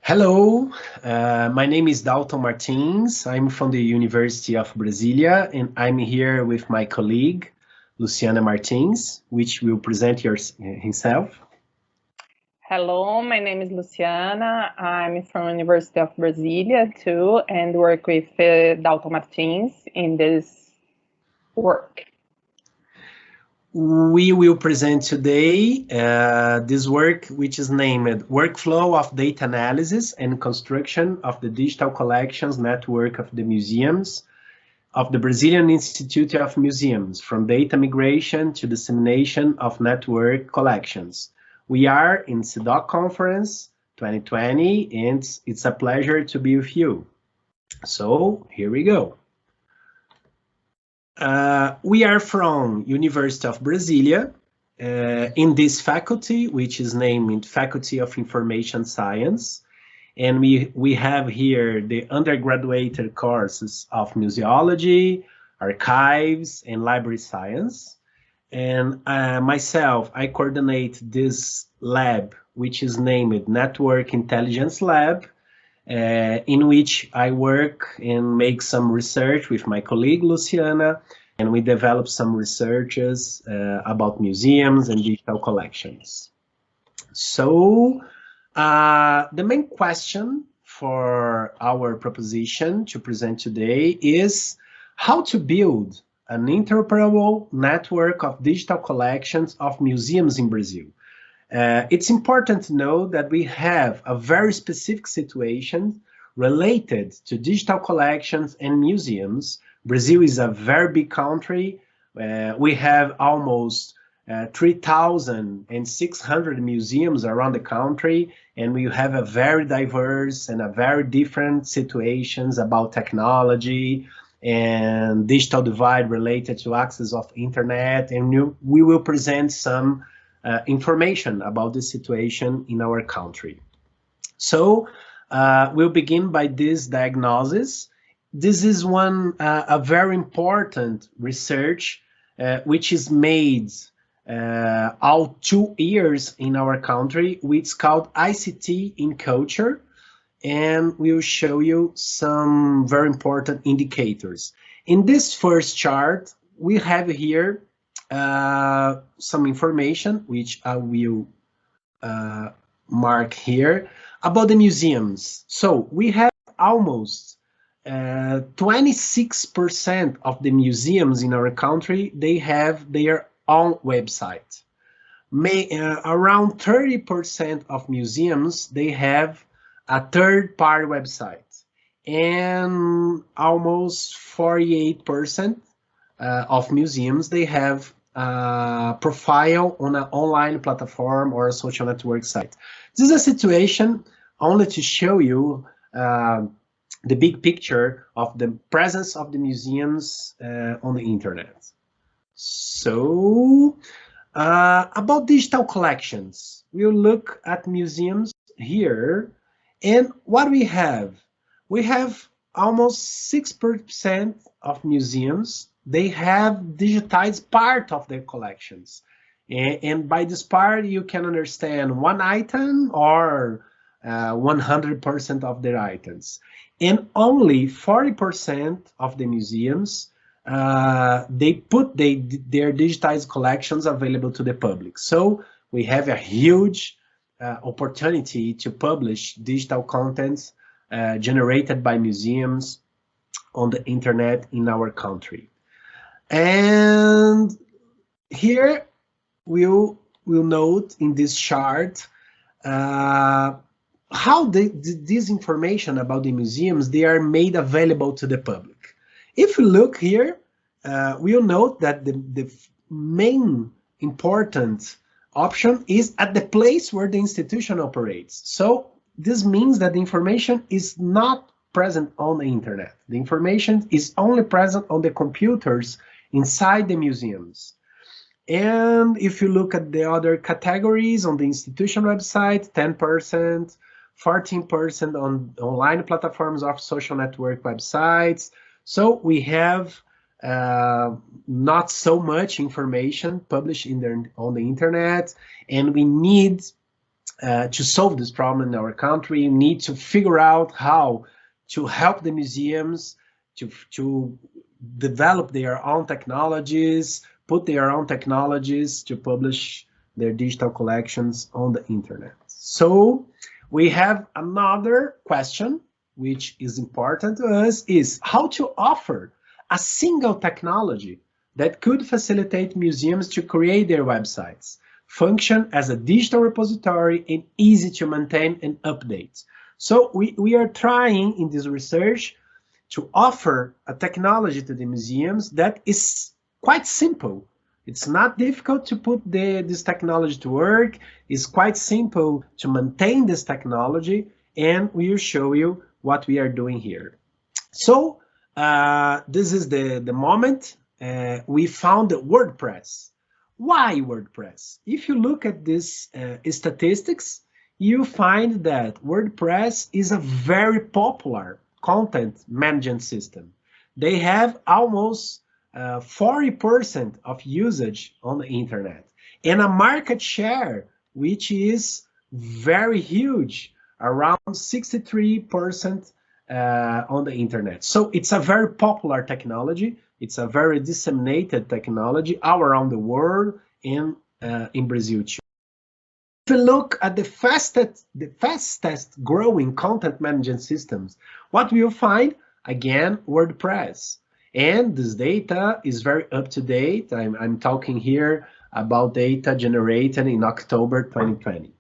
Hello, my name is Dalton Martins. I'm from the University of Brasília, and I'm here with my colleague, Luciana Martins, which will present himself. Hello, my name is Luciana. I'm from University of Brasília too, and work with Dalton Martins in this work. We will present today this work, which is named Workflow of Data Analysis and Construction of the Digital Collections Network of the Museums of the Brazilian Institute of Museums, from data migration to dissemination of network collections. We are in CIDOC Conference 2020, and it's a pleasure to be with you. So here we go. We are from University of Brasília, in this faculty, which is named Faculty of Information Science. And we have here the undergraduate courses of museology, archives, and library science. And myself, I coordinate this lab, which is named Network Intelligence Lab, in which I work and make some research with my colleague Luciana, and we develop some researches about museums and digital collections. So the main question for our proposition to present today is how to build an interoperable network of digital collections of museums in Brazil. It's important to know that we have a very specific situation related to digital collections and museums. Brazil is a very big country. We have almost 3,600 museums around the country, and we have a very diverse and a very different situations about technology and digital divide related to access of internet, and we will present some information about the situation in our country. So we'll begin by this diagnosis. This is a very important research which is made all 2 years in our country, which is called ICT in Culture, and we'll show you some very important indicators. In this first chart, we have here some information, which I will mark here, about the museums. So we have almost 26% of the museums in our country, they have their own website. Around 30% of museums, they have a third-party website, and almost 48% of museums, they have a profile on an online platform or a social network site. This is a situation only to show you the big picture of the presence of the museums on the internet. So, about digital collections, we'll look at museums here, and what we have almost 6% of museums, they have digitized part of their collections. And by this part, you can understand one item or 100% of their items. And only 40% of the museums, they put their digitized collections available to the public. So we have a huge opportunity to publish digital contents generated by museums on the internet in our country. And here we'll note in this chart how this information about the museums, they are made available to the public. If we look here, we'll note that the main important option is at the place where the institution operates. So this means that the information is not present on the internet. The information is only present on the computers inside the museums. And if you look at the other categories on the institution website, 10%, 14% on online platforms of social network websites. So we have not so much information published on the internet, and we need to solve this problem in our country. We need to figure out how to help the museums to develop their own technologies, put their own technologies to publish their digital collections on the internet. So we have another question, which is important to us, is how to offer a single technology that could facilitate museums to create their websites, function as a digital repository, and easy to maintain and update. So we are trying in this research to offer a technology to the museums that is quite simple. It's not difficult to put this technology to work. It's quite simple to maintain this technology, and we will show you what we are doing here. So this is the moment. We found WordPress. Why WordPress? If you look at these statistics, you find that WordPress is a very popular content management system. They have almost 40% of usage on the internet and a market share which is very huge, around 63% on the internet. So it's a very popular technology. It's a very disseminated technology all around the world and in Brazil too. If we look at the fastest growing content management systems, what we will find, again, WordPress. And this data is very up to date. I'm talking here about data generated in October 2020.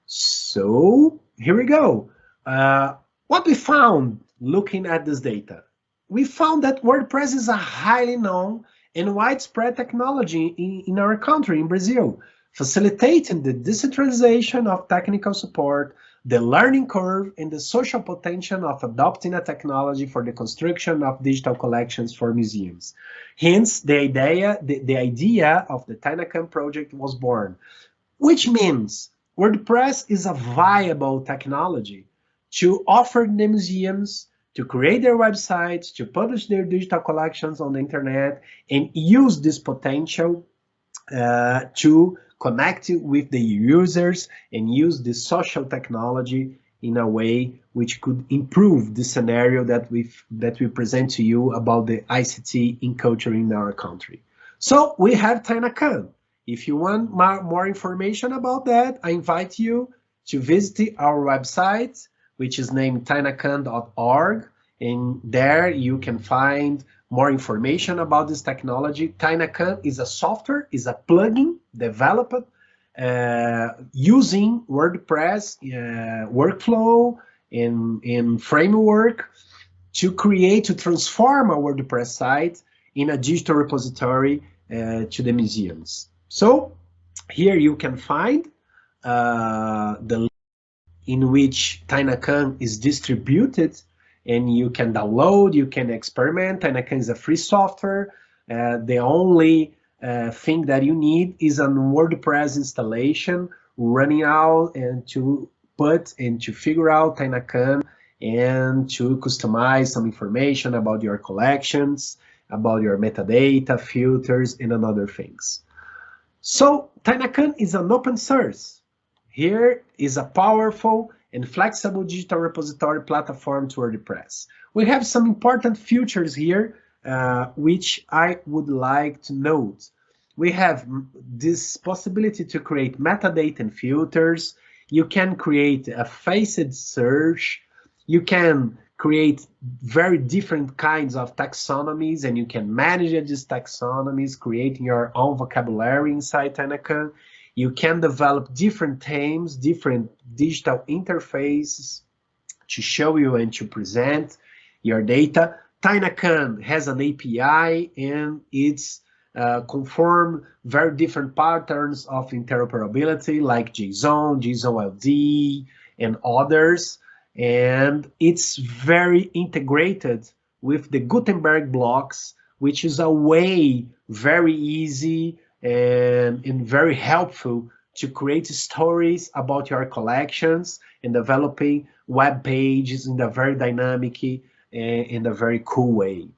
So here we go. What we found looking at this data, we found that WordPress is a highly known and widespread technology in our country, in Brazil, facilitating the decentralization of technical support, the learning curve, and the social potential of adopting a technology for the construction of digital collections for museums. Hence, the idea of the TINACAN project was born, which means WordPress is a viable technology to offer the museums to create their websites, to publish their digital collections on the internet, and use this potential to connect with the users and use the social technology in a way which could improve the scenario that we present to you about the ICT in culture in our country. So we have TINACAN. If you want more information about that, I invite you to visit our website, which is named tinacan.org, and there you can find more information about this technology. TINACAN is a software, is a plugin developed using WordPress workflow and framework to transform a WordPress site in a digital repository to the museums. So here you can find the link in which TINACAN is distributed, and you can download, you can experiment. TINACAN is a free software. The only thing that you need is a WordPress installation running out and to put and to figure out TINACAN and to customize some information about your collections, about your metadata, filters, and other things. So TINACAN is an open source. Here is a powerful and flexible digital repository platform to WordPress. We have some important features here, which I would like to note. We have this possibility to create metadata and filters. You can create a facet search. You can create very different kinds of taxonomies, and you can manage these taxonomies, creating your own vocabulary inside TINACAN. You can develop different themes, different digital interfaces to show you and to present your data. TINACAN has an API, and it's conform very different patterns of interoperability like JSON, JSON-LD, and others. And it's very integrated with the Gutenberg blocks, which is a way very easy and very helpful to create stories about your collections and developing web pages in a very dynamic, in a very cool way.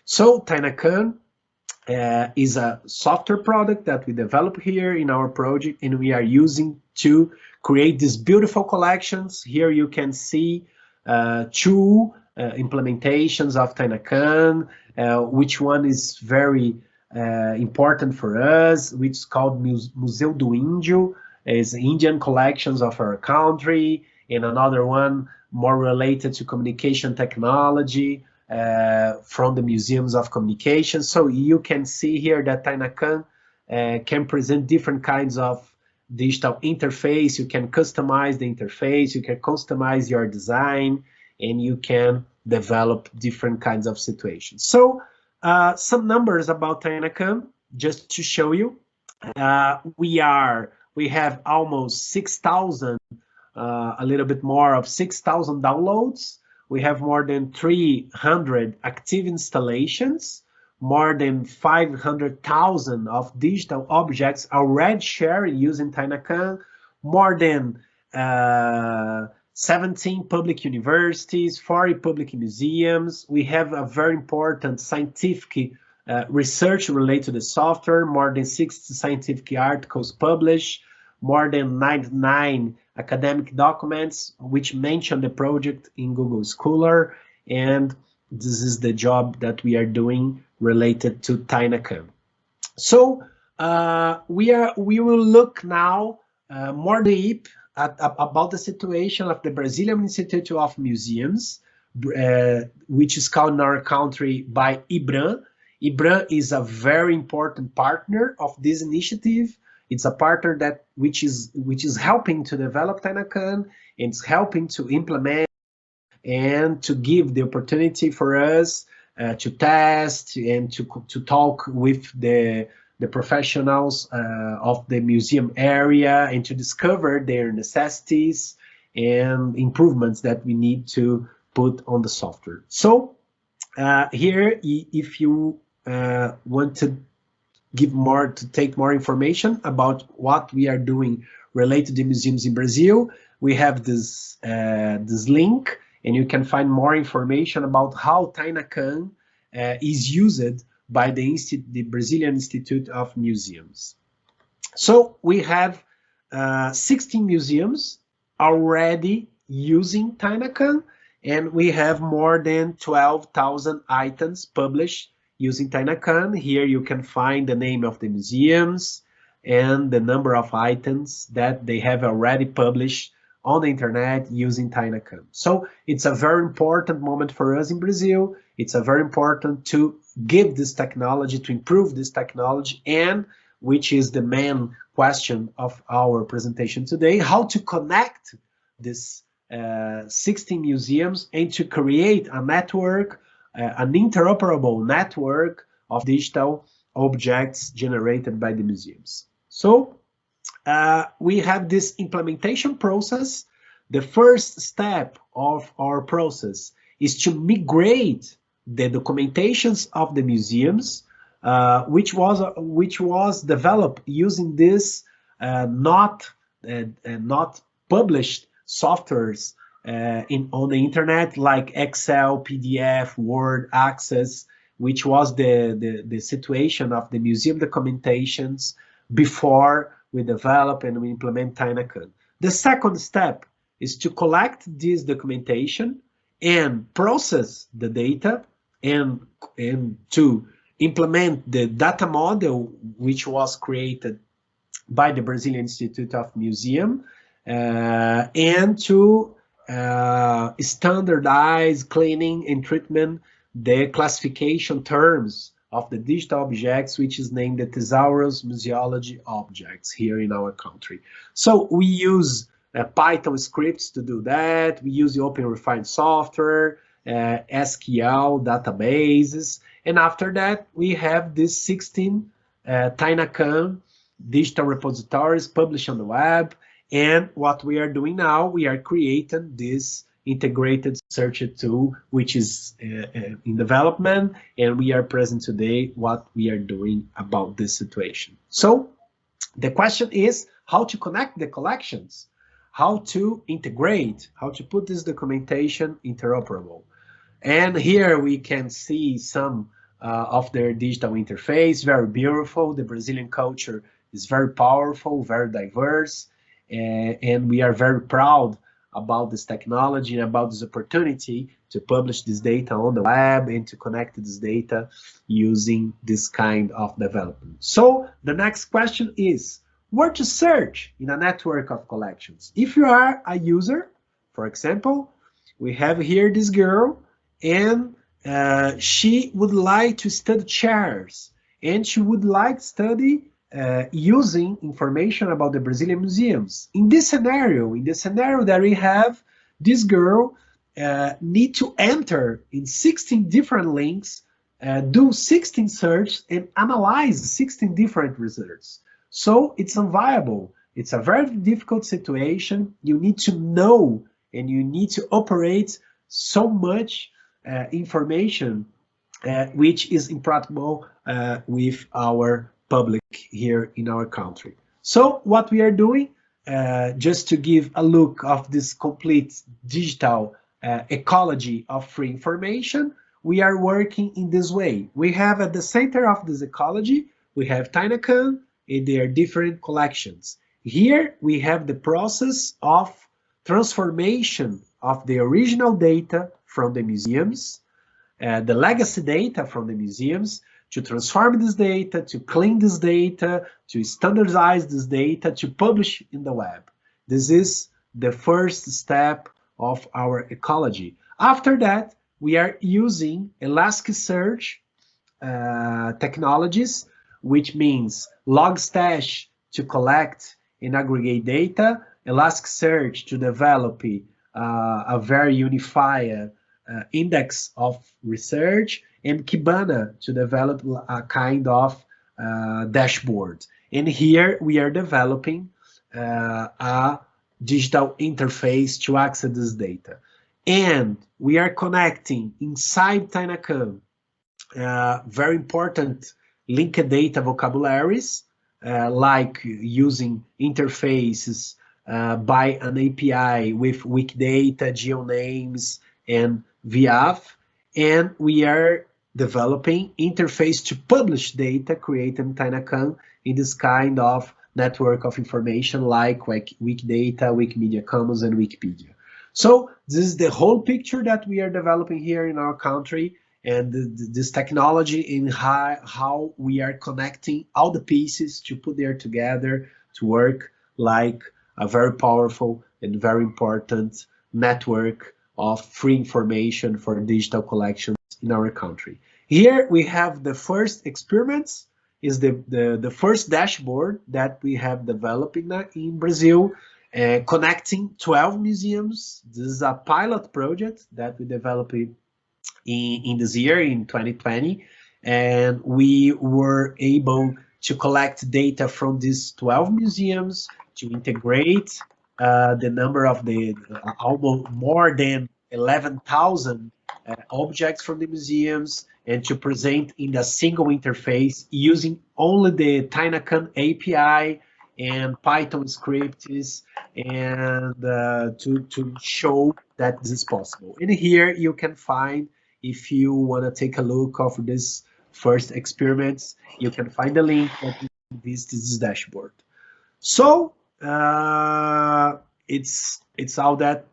So TINACAN is a software product that we develop here in our project, and we are using to create these beautiful collections. Here you can see two implementations of Tainacan, which one is very important for us, which is called Museu do Índio, is Indian collections of our country, and another one more related to communication technology, from the museums of communication. So you can see here that Tainacan can present different kinds of digital interface. You can customize the interface, you can customize your design, and you can develop different kinds of situations. So some numbers about Tainacan, just to show you. We have almost 6,000, a little bit more of 6,000 downloads. We have more than 300 active installations, more than 500,000 of digital objects already shared using Tainacan, more than 17 public universities, 40 public museums. We have a very important scientific research related to the software, more than 60 scientific articles published, more than 99 academic documents which mention the project in Google Scholar, and this is the job that we are doing related to Tainacan. So we will look now more deep about the situation of the Brazilian Institute of Museums, which is called in our country by IBRAM. IBRAM is a very important partner of this initiative. It's a partner that which is helping to develop Tainacan, and it's helping to implement and to give the opportunity for us to test and to talk with the professionals of the museum area and to discover their necessities and improvements that we need to put on the software. So here, if you want to take more information about what we are doing related to museums in Brazil, we have this link, and you can find more information about how Tainacan is used by the Brazilian Institute of Museums. So we have 16 museums already using Tainacan, and we have more than 12,000 items published using Tainacan. Here you can find the name of the museums and the number of items that they have already published on the internet using Tainacan. So it's a very important moment for us in Brazil. It's a very important to give this technology, to improve this technology, and which is the main question of our presentation today, how to connect this 16 museums and to create a network, an interoperable network of digital objects generated by the museums. So we have this implementation process. The first step of our process is to migrate the documentations of the museums, which was developed using this not published softwares on the internet, like Excel, PDF, Word, Access, which was the situation of the museum documentations before we develop and we implement Tainacan. The second step is to collect this documentation and process the data and to implement the data model which was created by the Brazilian Institute of Museum, and to standardize, cleaning, and treatment the classification terms of the digital objects, which is named the Thesaurus Museology Objects here in our country. So we use Python scripts to do that. We use the Open Refine software, SQL databases, and after that we have these 16 Tainacan digital repositories published on the web. And what we are doing now, we are creating this integrated search tool, which is in development, and we are present today what we are doing about this situation. So the question is how to connect the collections, how to integrate, how to put this documentation interoperable. And here we can see some of their digital interface. Very beautiful. The Brazilian culture is very powerful, very diverse, and we are very proud about this technology and about this opportunity to publish this data on the web and to connect this data using this kind of development. So the next question is, where to search in a network of collections? If you are a user, for example, we have here this girl, and she would like to study chairs, and she would like to study using information about the Brazilian museums. In this scenario that we have, this girl need to enter in 16 different links, do 16 searches, and analyze 16 different results. So it's unviable. It's a very difficult situation. You need to know and you need to operate so much information, which is impractical with our public here in our country. So what we are doing, just to give a look of this complete digital ecology of free information, we are working in this way. We have at the center of this ecology, we have Tainacan and their different collections. Here we have the process of transformation of the original data from the museums, the legacy data from the museums, to transform this data, to clean this data, to standardize this data, to publish in the web. This is the first step of our ecology. After that, we are using Elasticsearch technologies, which means Logstash to collect and aggregate data, Elasticsearch to develop a very unified index of research, and Kibana to develop a kind of dashboard. And here we are developing a digital interface to access this data. And we are connecting inside Tainacan very important linked data vocabularies, like using interfaces by an API with Wikidata, GeoNames, and VIAF. And we are developing interface to publish data created in Tainacan in this kind of network of information like Wikidata, Wikimedia Commons, and Wikipedia. So this is the whole picture that we are developing here in our country, and this technology in how we are connecting all the pieces to put there together to work like a very powerful and very important network of free information for digital collections in our country. Here we have the first experiments, is the first dashboard that we have developed in Brazil, connecting 12 museums. This is a pilot project that we developed in this year, in 2020, and we were able to collect data from these 12 museums to integrate the number of the almost more than 11,000 objects from the museums, and to present in a single interface using only the Tainacan API and Python scripts, and to show that this is possible. And here you can find, if you want to take a look of this first experiments, you can find the link that this dashboard. So it's all that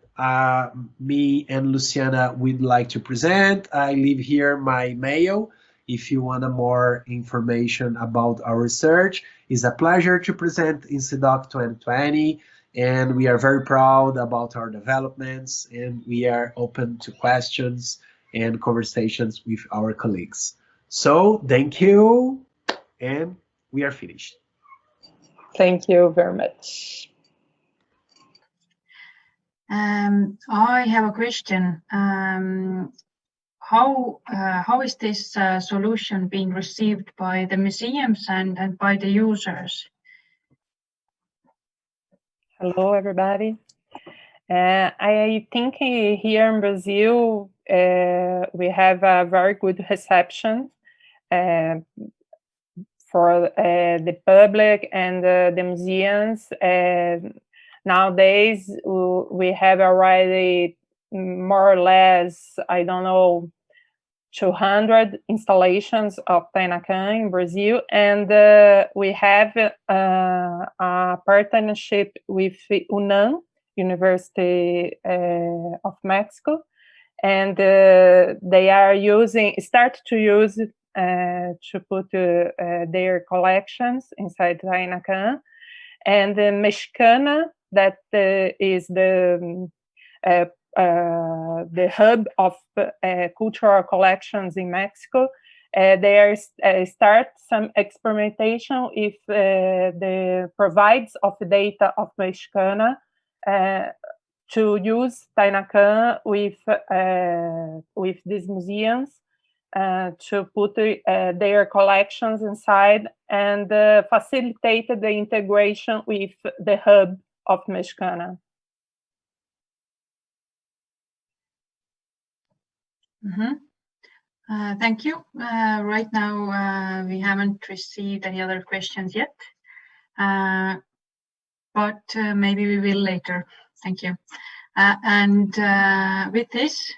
me and Luciana would like to present. I leave here my mail if you want more information about our research. It's a pleasure to present in CIDOC 2020, and we are very proud about our developments, and we are open to questions and conversations with our colleagues. So thank you, and we are finished. Thank you very much. I have a question. How is this solution being received by the museums and by the users? Hello, everybody. I think here in Brazil, we have a very good reception for the public and the museums. Nowadays, we have already more or less, I don't know, 200 installations of Tainacan in Brazil, and we have a partnership with UNAM, University of Mexico, and they are start to use to put their collections inside Tainacan, and the Mexicana, that is the hub of cultural collections in Mexico. They start some experimentation with the provides of data of Mexicana to use Tainacan with these museums to put their collections inside and facilitate the integration with the hub of Mexicana. Thank you. Right now, we haven't received any other questions yet, but maybe we will later. Thank you. And with this,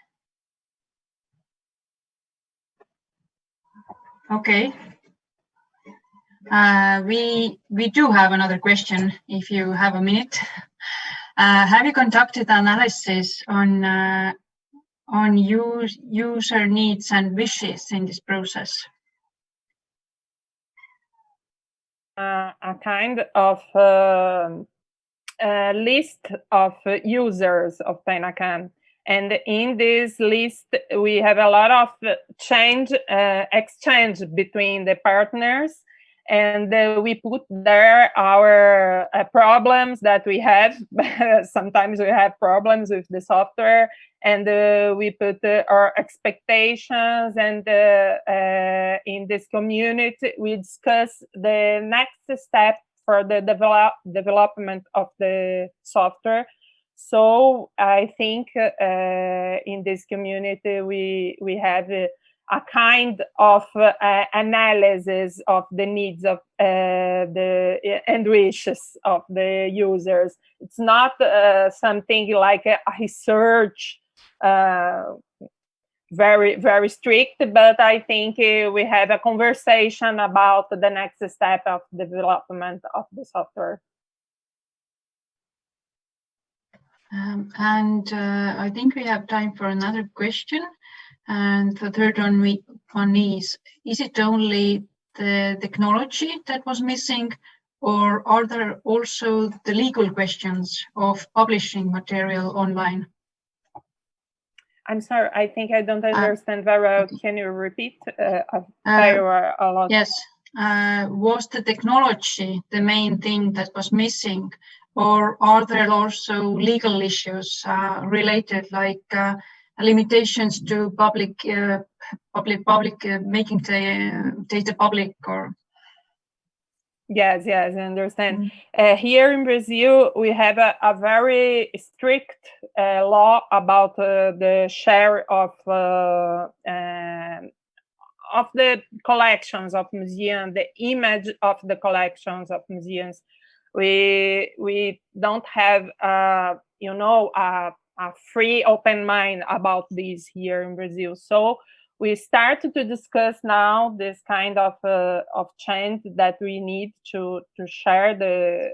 okay, we do have another question. If you have a minute, have you conducted analysis on user needs and wishes in this process? A kind of list of users of Tainacan, and in this list we have a lot of exchange between the partners, and we put there our problems that we have. Sometimes we have problems with the software, and we put our expectations, and in this community we discuss the next step for the development of the software. So I think in this community we have a kind of analysis of the needs of and wishes of the users. It's not something like a research, very, very strict, but I think we have a conversation about the next step of development of the software. And I think we have time for another question. And the third one is it only the technology that was missing, or are there also the legal questions of publishing material online? I'm sorry, I think I don't understand very well. Can you repeat? A lot. Yes. Was the technology the main thing that was missing, or are there also legal issues related, like limitations to public making the data public? Or yes, I understand. Here in Brazil, we have a very strict law about the share of the collections of museums, the image of the collections of museums. We don't have a free open mind about this here in Brazil. So we start to discuss now this kind of change that we need to share the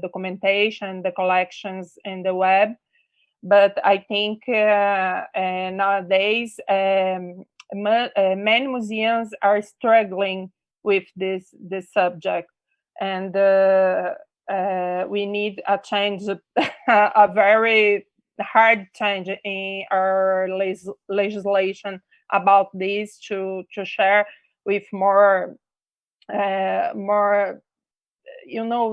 documentation, the collections in the web. But I think nowadays many museums are struggling with this subject, and we need a change, a very hard change in our legislation about this to share with more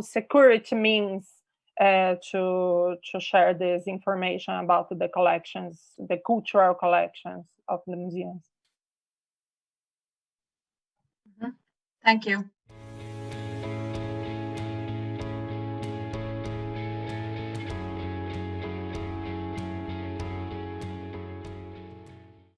security means to share this information about the collections, the cultural collections of the museums. Thank you.